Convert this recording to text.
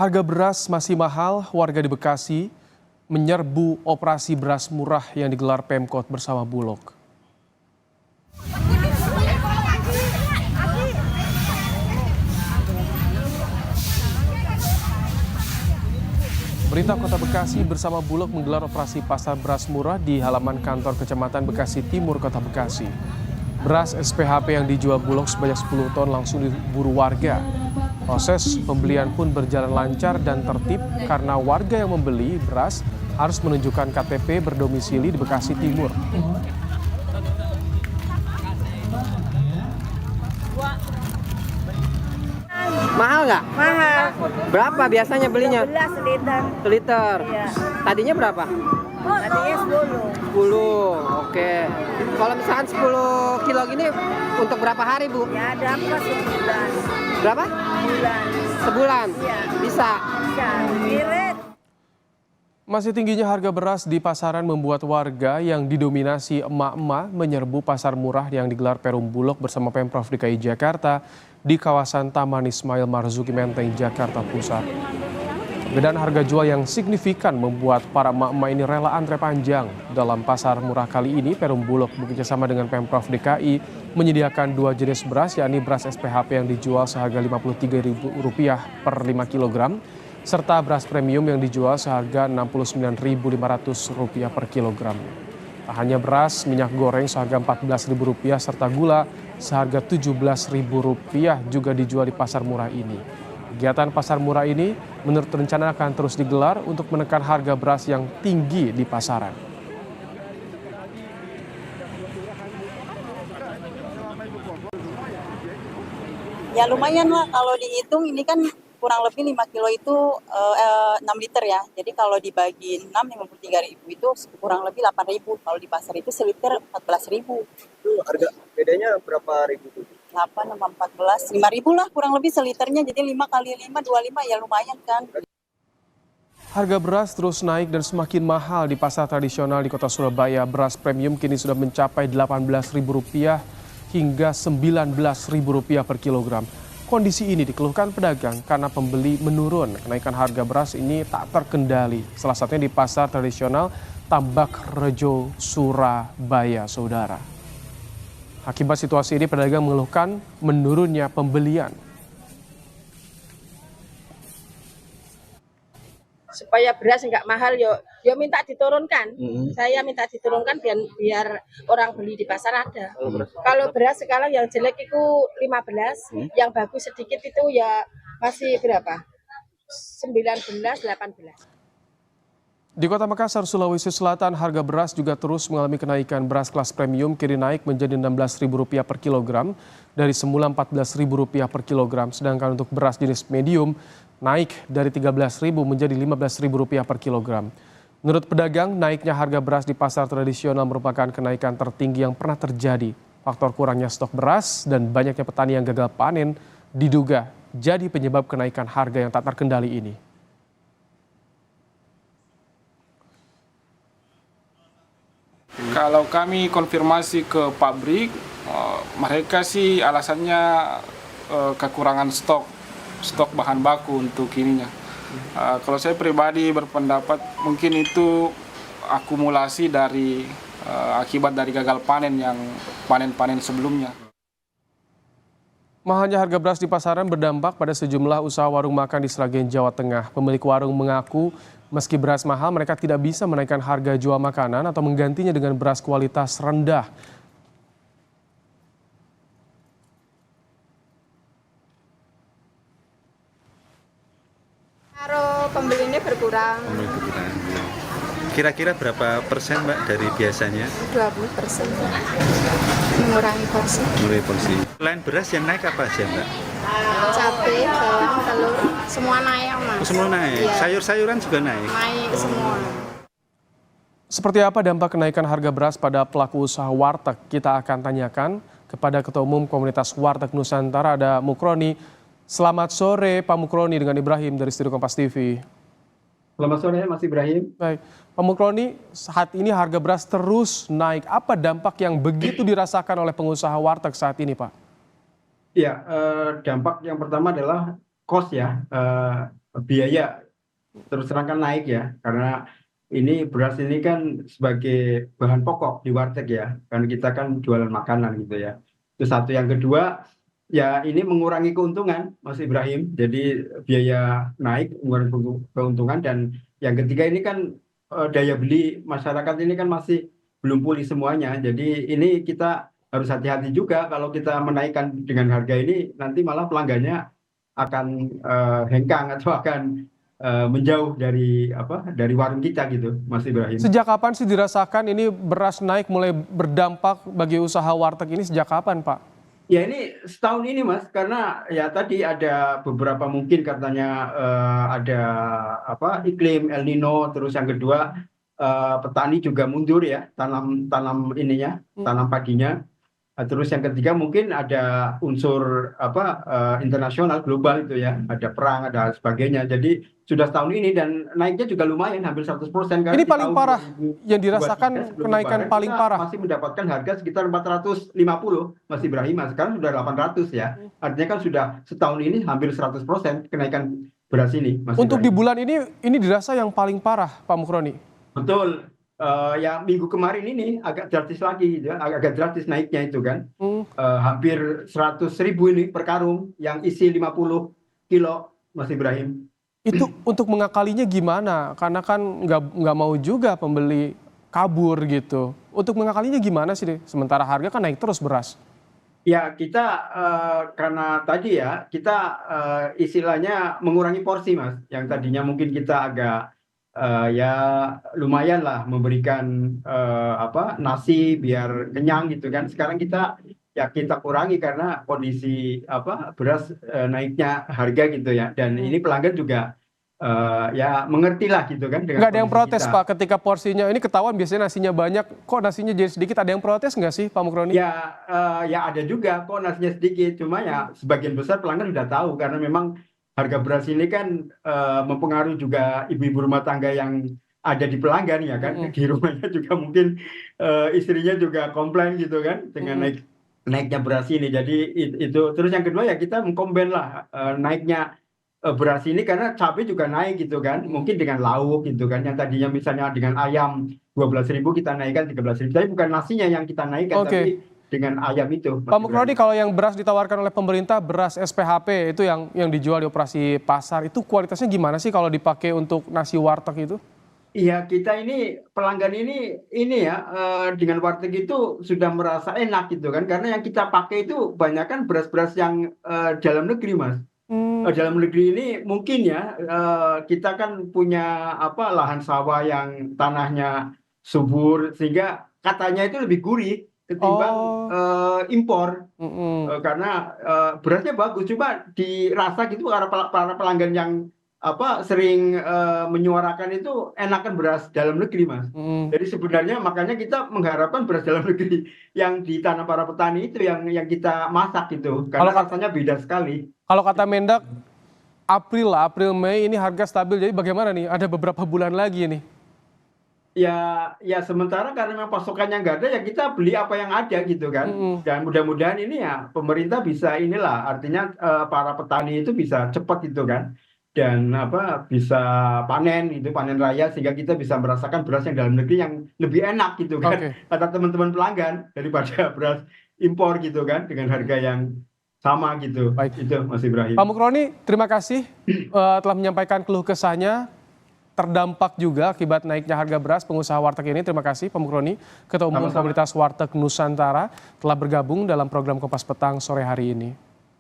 Harga beras masih mahal, warga di Bekasi menyerbu operasi beras murah yang digelar Pemkot bersama Bulog. Pemerintah Kota Bekasi bersama Bulog menggelar operasi pasar beras murah di halaman kantor Kecamatan Bekasi Timur, Kota Bekasi. Beras SPHP yang dijual Bulog sebanyak 10 ton langsung diburu warga. Proses pembelian pun berjalan lancar dan tertib karena warga yang membeli beras harus menunjukkan KTP berdomisili di Bekasi Timur. Mahal nggak? Mahal. Berapa biasanya belinya? 11 liter. Seliter. Iya. Tadinya berapa? Tadinya 10. 10. Oke. Kalau misalkan 10 kilo gini untuk berapa hari, Bu? Ya dapat sebulan. Berapa? Bulan. Sebulan? Iya. Bisa. Bisa. Irit. Masih tingginya harga beras di pasaran membuat warga yang didominasi emak-emak menyerbu pasar murah yang digelar Perum Bulog bersama Pemprov DKI Jakarta di kawasan Taman Ismail Marzuki Menteng, Jakarta Pusat. Perbedaan harga jual yang signifikan membuat para emak-emak ini rela antre panjang. Dalam pasar murah kali ini, Perum Bulog bekerjasama dengan Pemprov DKI menyediakan 2 jenis beras, yakni beras SPHP yang dijual seharga Rp53.000 per 5 kg, serta beras premium yang dijual seharga Rp69.500 per kilogram. Tak hanya beras, minyak goreng seharga Rp14.000 serta gula seharga Rp17.000 juga dijual di pasar murah ini. Kegiatan pasar murah ini menurut rencana akan terus digelar untuk menekan harga beras yang tinggi di pasaran. Ya lumayan lah kalau dihitung ini kan kurang lebih 5 kilo itu 6 liter ya. Jadi kalau dibagi 6, 53.000 itu kurang lebih 8.000. Kalau di pasar itu seliter 14.000. Itu harga bedanya berapa ribu tuh? 8 sama 14, 5.000 lah kurang lebih seliternya. Jadi 5 kali 5, 25 ya lumayan kan. Harga beras terus naik dan semakin mahal di pasar tradisional di kota Surabaya. Beras premium kini sudah mencapai Rp18.000 hingga Rp19.000 per kilogram. Kondisi ini dikeluhkan pedagang karena pembeli menurun. Kenaikan harga beras ini tak terkendali. Salah satunya di pasar tradisional Tambak Rejo, Surabaya, saudara. Akibat situasi ini, pedagang mengeluhkan menurunnya pembelian. Supaya beras nggak mahal yo minta diturunkan. Saya minta diturunkan biar orang beli di pasar ada. Kalau beras sekarang yang jelek itu 15, yang bagus sedikit itu ya masih berapa? 19, 18. Di Kota Makassar, Sulawesi Selatan, harga beras juga terus mengalami kenaikan. Beras kelas premium kini naik menjadi Rp16.000 per kilogram dari semula Rp14.000 per kilogram. Sedangkan untuk beras jenis medium naik dari Rp13.000 menjadi Rp15.000 per kilogram. Menurut pedagang, naiknya harga beras di pasar tradisional merupakan kenaikan tertinggi yang pernah terjadi. Faktor kurangnya stok beras dan banyaknya petani yang gagal panen diduga jadi penyebab kenaikan harga yang tak terkendali ini. Kalau kami konfirmasi ke pabrik, mereka sih alasannya kekurangan stok bahan baku untuk ininya. Kalau saya pribadi berpendapat mungkin itu akumulasi dari akibat dari gagal panen yang panen sebelumnya. Mahalnya harga beras di pasaran berdampak pada sejumlah usaha warung makan di Sragen, Jawa Tengah. Pemilik warung mengaku meski beras mahal, mereka tidak bisa menaikkan harga jual makanan atau menggantinya dengan beras kualitas rendah. Kalau pembelinya berkurang. Kira-kira berapa persen Mbak dari biasanya? 20%. Mengurangi porsi. Mulai porsi. Selain beras yang naik apa aja Mbak? Cabai, bawang, telur, semua naik Mas. Semua naik? Iya. Sayur-sayuran juga naik? Naik semua. Seperti apa dampak kenaikan harga beras pada pelaku usaha warteg? Kita akan tanyakan kepada Ketua Umum Komunitas Warteg Nusantara, ada Mukroni. Selamat sore Pak Mukroni dengan Ibrahim dari Studio Kompas TV. Selamat sore Mas Ibrahim. Baik, Pak Mukroni, saat ini harga beras terus naik. Apa dampak yang begitu dirasakan oleh pengusaha warteg saat ini, Pak? Ya, dampak yang pertama adalah cost ya. biaya terus terang kan naik ya, karena ini beras ini kan sebagai bahan pokok di warteg ya, karena kita kan jualan makanan gitu ya. Itu satu. Yang kedua, ya ini mengurangi keuntungan, Mas Ibrahim. Jadi biaya naik, mengurangi keuntungan. Dan yang ketiga ini kan daya beli masyarakat ini kan masih belum pulih semuanya. Jadi ini kita harus hati-hati juga kalau kita menaikkan dengan harga ini, nanti malah pelanggannya akan hengkang atau akan menjauh dari warung kita gitu, Mas Ibrahim. Sejak kapan sih dirasakan ini beras naik mulai berdampak bagi usaha warteg ini sejak kapan, Pak? Ya ini setahun ini, Mas, karena ya tadi ada beberapa mungkin katanya ada iklim El Nino, terus yang kedua petani juga mundur ya tanam padinya. Terus yang ketiga mungkin ada unsur internasional global itu ya, ada perang, ada sebagainya. Jadi sudah setahun ini dan naiknya juga lumayan, hampir 100%. Ini paling parah yang dirasakan, kenaikan paling parah. Masih mendapatkan harga sekitar 450, Mas Ibrahim. Sekarang sudah 800 ya. Artinya kan sudah setahun ini hampir 100% kenaikan beras ini, Mas Untuk Ibrahim. di bulan ini dirasa yang paling parah, Pak Mukhroni. Betul. Ya minggu kemarin ini agak drastis lagi, gitu, agak drastis naiknya itu kan. Hampir 100.000 ini per karung yang isi 50 kilo, Mas Ibrahim. Itu untuk mengakalinya gimana? Karena kan nggak mau juga pembeli kabur gitu. Untuk mengakalinya gimana sih? Sementara harga kan naik terus beras. Ya kita karena tadi ya kita istilahnya mengurangi porsi, Mas. Yang tadinya mungkin kita agak ya lumayan lah memberikan nasi biar kenyang gitu kan. Sekarang kita kurangi karena kondisi beras naiknya harga gitu ya. Dan ini pelanggan juga ya mengerti lah gitu kan. Nggak ada yang protes kita, Pak, ketika porsinya ini ketahuan biasanya nasinya banyak, kok nasinya jadi sedikit, ada yang protes nggak sih, Pak Mukhroni? Ya ada juga kok nasinya sedikit, cuma ya sebagian besar pelanggan udah tahu karena memang harga beras ini kan mempengaruhi juga ibu-ibu rumah tangga yang ada di pelanggan ya kan. Di rumahnya juga mungkin istrinya juga komplain gitu kan dengan naiknya beras ini. Jadi itu terus yang kedua ya kita mengcombine lah naiknya beras ini karena cabai juga naik gitu kan. Mungkin dengan lauk gitu kan, yang tadinya misalnya dengan ayam 12.000 kita naikkan 13.000. Tapi bukan nasinya yang kita naikkan, tapi dengan ayam itu. Pak Mukhroni, kalau yang beras ditawarkan oleh pemerintah, beras SPHP itu yang dijual di operasi pasar, itu kualitasnya gimana sih kalau dipakai untuk nasi warteg itu? Iya, kita ini pelanggan ini ya dengan warteg itu sudah merasa enak gitu kan, karena yang kita pakai itu banyak kan beras-beras yang dalam negeri, Mas. Dalam negeri ini mungkin ya kita kan punya lahan sawah yang tanahnya subur sehingga katanya itu lebih gurih ketimbang impor. Karena berasnya bagus, cuma dirasa gitu para pelanggan yang sering menyuarakan itu enakan beras dalam negeri, Mas. Jadi sebenarnya makanya kita mengharapkan beras dalam negeri yang ditanam para petani itu yang kita masak gitu, karena rasanya beda sekali. Kalau kata Mendak, April Mei ini harga stabil, jadi bagaimana nih? Ada beberapa bulan lagi nih. Ya sementara karena memang pasokannya nggak ada ya kita beli apa yang ada gitu kan. Dan mudah-mudahan ini ya pemerintah bisa artinya para petani itu bisa cepat gitu kan. Dan bisa panen raya sehingga kita bisa merasakan beras yang dalam negeri yang lebih enak gitu kan. Kata teman-teman pelanggan daripada beras impor gitu kan dengan harga yang sama gitu. Baik. Itu Mas Ibrahim. Pak Mukhroni, terima kasih telah menyampaikan keluh kesahnya. Terdampak juga akibat naiknya harga beras pengusaha warteg ini. Terima kasih Pak Mukhroni, Ketua Umum Komunitas Warteg Nusantara, telah bergabung dalam program Kompas Petang sore hari ini.